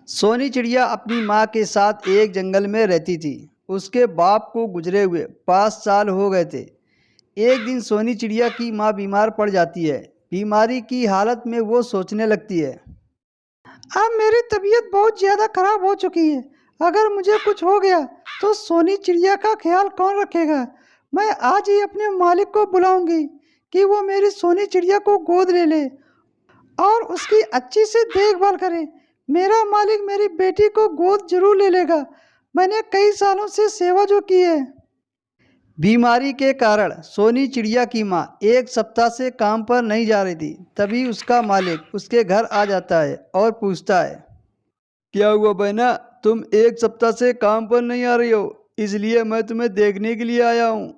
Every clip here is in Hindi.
सोनी चिड़िया अपनी माँ के साथ एक जंगल में रहती थी। उसके बाप को गुजरे हुए 5 साल हो गए थे। एक दिन सोनी चिड़िया की माँ बीमार पड़ जाती है। बीमारी की हालत में वो सोचने लगती है, अब मेरी तबीयत बहुत ज़्यादा खराब हो चुकी है। अगर मुझे कुछ हो गया तो सोनी चिड़िया का ख्याल कौन रखेगा। मैं आज ही अपने मालिक को बुलाऊंगी कि वो मेरी सोनी चिड़िया को गोद ले ले और उसकी अच्छी से देखभाल करे। मेरा मालिक मेरी बेटी को गोद जरूर ले लेगा। मैंने कई सालों से सेवा जो की है। बीमारी के कारण सोनी चिड़िया की माँ एक सप्ताह से काम पर नहीं जा रही थी। तभी उसका मालिक उसके घर आ जाता है और पूछता है, क्या हुआ बहना, तुम एक सप्ताह से काम पर नहीं आ रही हो, इसलिए मैं तुम्हें देखने के लिए आया हूँ।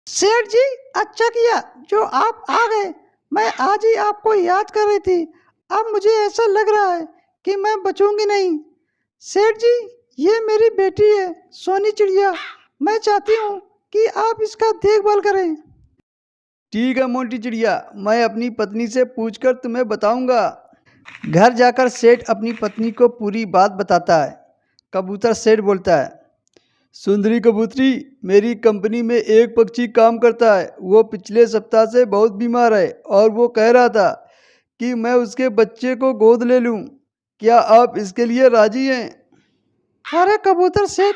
सेठ जी, अच्छा किया जो आप आ गए। मैं आज ही आपको याद कर रही थी। अब मुझे ऐसा लग रहा है कि मैं बचूंगी नहीं। सेठ जी, ये मेरी बेटी है सोनी चिड़िया। मैं चाहती हूँ कि आप इसका देखभाल करें। ठीक है मोटी चिड़िया, मैं अपनी पत्नी से पूछकर तुम्हें बताऊंगा। घर जाकर सेठ अपनी पत्नी को पूरी बात बताता है। कबूतर सेठ बोलता है, सुंदरी कबूतरी, मेरी कंपनी में एक पक्षी काम करता है। वो पिछले सप्ताह से बहुत बीमार है और वो कह रहा था कि मैं उसके बच्चे को गोद ले लूं। क्या आप इसके लिए राजी हैं? अरे कबूतर सेठ,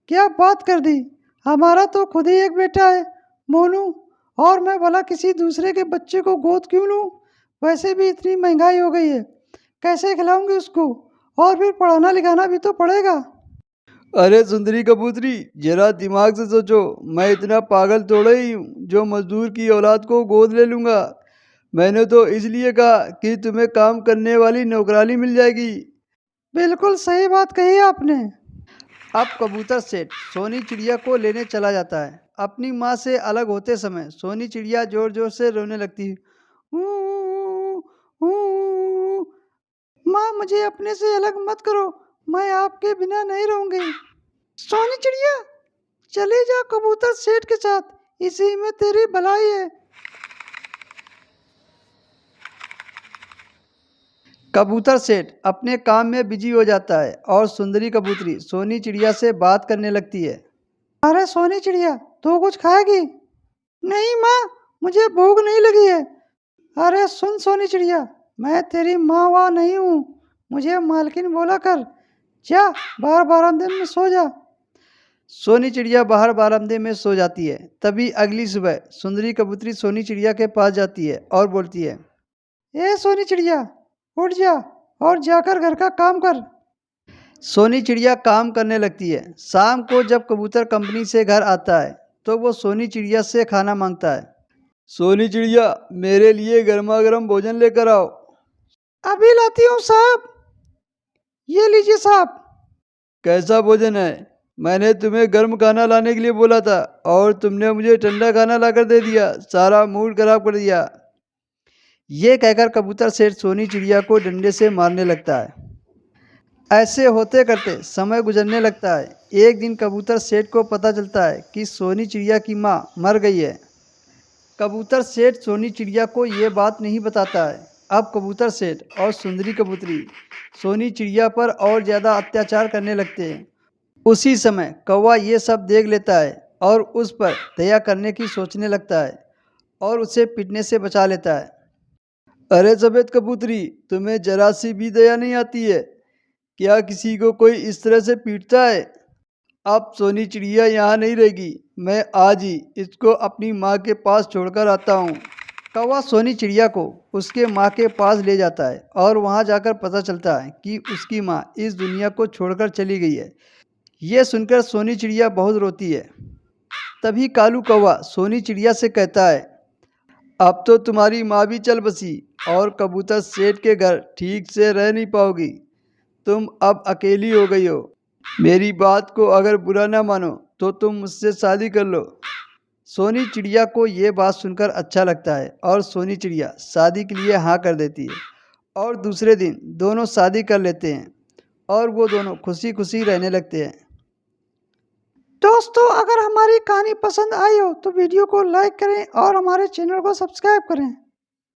क्या बात कर दी। हमारा तो खुद ही एक बेटा है मोनू, और मैं भला किसी दूसरे के बच्चे को गोद क्यों लूं। वैसे भी इतनी महंगाई हो गई है, कैसे खिलाऊंगी उसको, और फिर पढ़ाना लिखाना भी तो पड़ेगा। अरे सुंदरी कबूतरी, जरा दिमाग से सोचो। मैं इतना पागल थोड़ा ही हूँ जो मजदूर की औलाद को गोद ले लूँगा। मैंने तो इसलिए कहा कि तुम्हें काम करने वाली नौकरानी मिल जाएगी। बिल्कुल सही बात कही आपने। अब कबूतर सेठ सोनी चिड़िया को लेने चला जाता है। अपनी माँ से अलग होते समय सोनी चिड़िया जोर जोर से रोने लगती है। "ऊ, ऊ, माँ, मुझे अपने से अलग मत करो। मैं आपके बिना नहीं रहूंगी। सोनी चिड़िया, चले जा कबूतर सेठ के साथ, इसी में तेरी भलाई है। कबूतर सेठ अपने काम में बिजी हो जाता है और सुंदरी कबूतरी सोनी चिड़िया से बात करने लगती है। अरे सोनी चिड़िया, तू कुछ खाएगी? नहीं माँ, मुझे भूख नहीं लगी है। अरे सुन सोनी चिड़िया, मैं तेरी माँ वाँ नहीं हूँ। मुझे मालकिन बोला कर। जा, बाहर बरामदे में सो जा। सोनी चिड़िया बाहर बरामदे में सो जाती है। तभी अगली सुबह सुंदरी कबूतरी सोनी चिड़िया के पास जाती है और बोलती है, ए सोनी चिड़िया, उठ जा और जाकर घर का काम कर। सोनी चिड़िया काम करने लगती है। शाम को जब कबूतर कंपनी से घर आता है तो वो सोनी चिड़िया से खाना मांगता है। सोनी चिड़िया, मेरे लिए गर्मा गर्म भोजन लेकर आओ। अभी लाती हूँ साहब। ये लीजिए साहब। कैसा भोजन है? मैंने तुम्हें गर्म खाना लाने के लिए बोला था और तुमने मुझे ठंडा खाना लाकर दे दिया। सारा मूड खराब कर दिया। ये कहकर कबूतर सेठ सोनी चिड़िया को डंडे से मारने लगता है। ऐसे होते करते समय गुजरने लगता है। एक दिन कबूतर सेठ को पता चलता है कि सोनी चिड़िया की माँ मर गई है। कबूतर सेठ सोनी चिड़िया को ये बात नहीं बताता है। अब कबूतर सेठ और सुंदरी कबूतरी सोनी चिड़िया पर और ज़्यादा अत्याचार करने लगते हैं। उसी समय कौवा ये सब देख लेता है और उस पर दया करने की सोचने लगता है और उसे पीटने से बचा लेता है। अरे सफेद कबूतरी, तुम्हें जरा सी भी दया नहीं आती है? क्या किसी को कोई इस तरह से पीटता है? अब सोनी चिड़िया यहाँ नहीं रहेगी। मैं आज ही इसको अपनी माँ के पास छोड़कर आता हूँ। कौवा सोनी चिड़िया को उसके माँ के पास ले जाता है और वहाँ जाकर पता चलता है कि उसकी माँ इस दुनिया को छोड़कर चली गई है। ये सुनकर सोनी चिड़िया बहुत रोती है। तभी कालू कौवा सोनी चिड़िया से कहता है, अब तो तुम्हारी माँ भी चल बसी और कबूतर सेठ के घर ठीक से रह नहीं पाओगी। तुम अब अकेली हो गई हो। मेरी बात को अगर बुरा ना मानो तो तुम मुझसे शादी कर लो। सोनी चिड़िया को ये बात सुनकर अच्छा लगता है और सोनी चिड़िया शादी के लिए हाँ कर देती है और दूसरे दिन दोनों शादी कर लेते हैं और वो दोनों खुशी खुशी रहने लगते हैं। दोस्तों, अगर हमारी कहानी पसंद आई हो तो वीडियो को लाइक करें और हमारे चैनल को सब्सक्राइब करें।